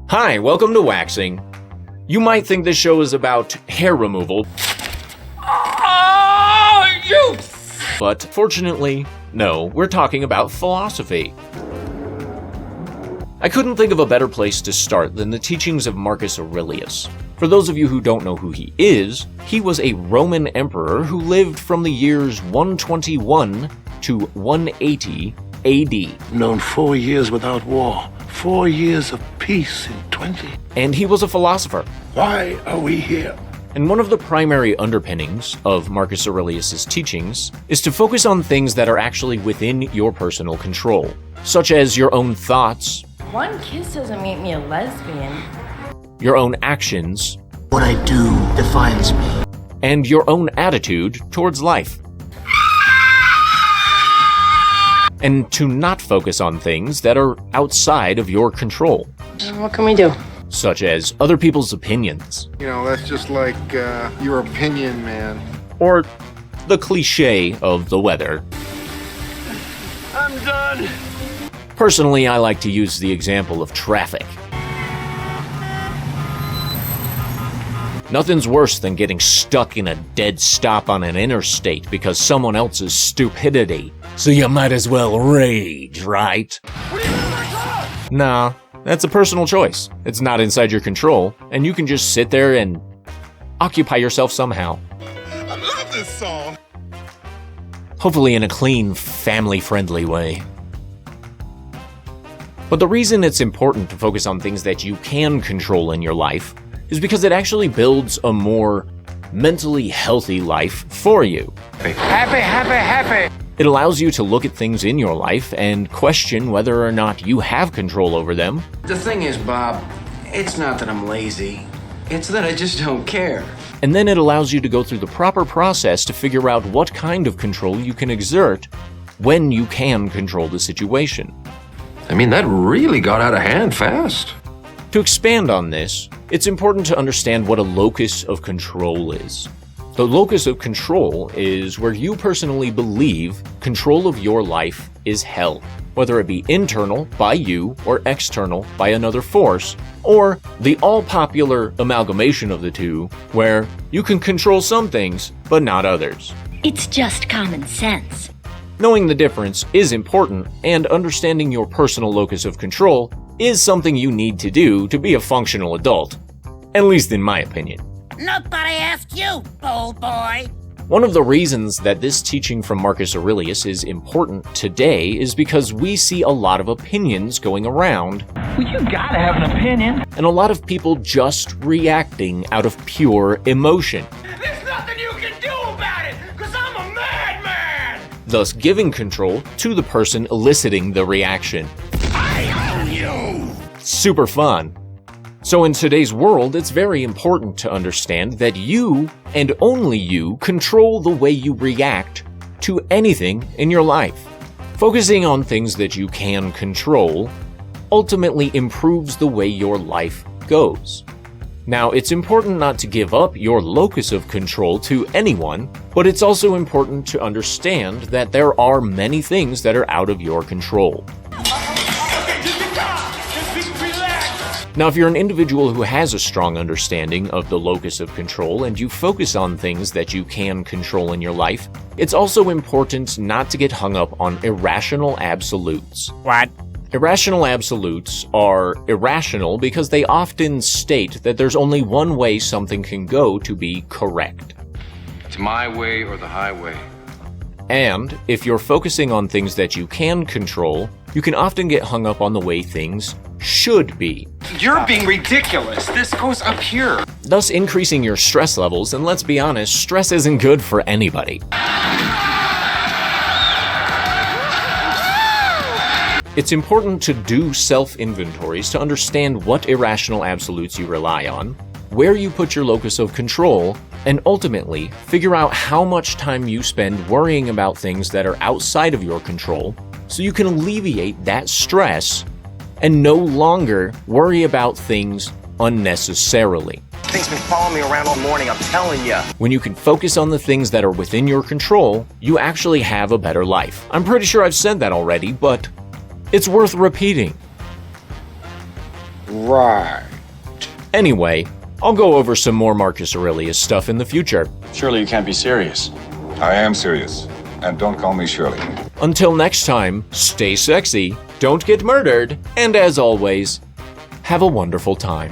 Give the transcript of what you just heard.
Hi, welcome to Waxing. You might think this show is about hair removal. But fortunately, no, we're talking about philosophy. I couldn't think of a better place to start than the teachings of Marcus Aurelius. For those of you who don't know who he was a Roman emperor who lived from the years 121 to 180 AD. Known 4 years without war, 4 years of peace in 20. And he was a philosopher. Why are we here? And one of the primary underpinnings of Marcus Aurelius' teachings is to focus on things that are actually within your personal control, such as your own thoughts, one kiss doesn't make me a lesbian, your own actions, What I do defines me. and your own attitude towards life. And to not focus on things that are outside of your control, What can we do? such as other people's opinions, You know, that's just like your opinion, man. or the cliche of the weather. I'm done. Personally, I like to use the example of traffic. Nothing's worse than getting stuck in a dead stop on an interstate because someone else's stupidity. So you might as well rage, right? Nah, that's a personal choice. It's not inside your control, and you can just sit there and occupy yourself somehow. I love this song. Hopefully in a clean, family-friendly way. But the reason it's important to focus on things that you can control in your life is because it actually builds a more mentally healthy life for you. Happy. It allows you to look at things in your life and question whether or not you have control over them, The thing is, Bob, it's not that I'm lazy. It's that I just don't care. and then it allows you to go through the proper process to figure out what kind of control you can exert when you can control the situation. I mean, that really got out of hand fast. To expand on this, it's important to understand what a locus of control is. The locus of control is where you personally believe control of your life is held, whether it be internal by you or external by another force, or the all-popular amalgamation of the two, where you can control some things but not others. It's just common sense. Knowing the difference is important, and understanding your personal locus of control is something you need to do to be a functional adult. At least in my opinion. Nobody asked you, old boy. One of the reasons that this teaching from Marcus Aurelius is important today is because we see a lot of opinions going around, Well, you gotta have an opinion. and a lot of people just reacting out of pure emotion, There's nothing you can do about it, because I'm a madman! thus giving control to the person eliciting the reaction. I own you! Super fun. So in today's world, it's very important to understand that you, and only you, control the way you react to anything in your life. Focusing on things that you can control ultimately improves the way your life goes. Now, it's important not to give up your locus of control to anyone, but it's also important to understand that there are many things that are out of your control. Now, if you're an individual who has a strong understanding of the locus of control and you focus on things that you can control in your life, it's also important not to get hung up on irrational absolutes. What? Irrational absolutes are irrational because they often state that there's only one way something can go to be correct. It's my way or the highway. And if you're focusing on things that you can control, you can often get hung up on the way things should be, You're being ridiculous. This goes up here. thus increasing your stress levels, and let's be honest, stress isn't good for anybody. It's important to do self-inventories to understand what irrational absolutes you rely on, where you put your locus of control, and ultimately figure out how much time you spend worrying about things that are outside of your control so you can alleviate that stress and no longer worry about things unnecessarily. thing's been following me around all morning, I'm telling ya. When you can focus on the things that are within your control, you actually have a better life. I'm pretty sure I've said that already, but it's worth repeating. Right. Anyway, I'll go over some more Marcus Aurelius stuff in the future. Surely you can't be serious. I am serious. And don't call me Shirley. Until next time, stay sexy, don't get murdered, and as always, have a wonderful time.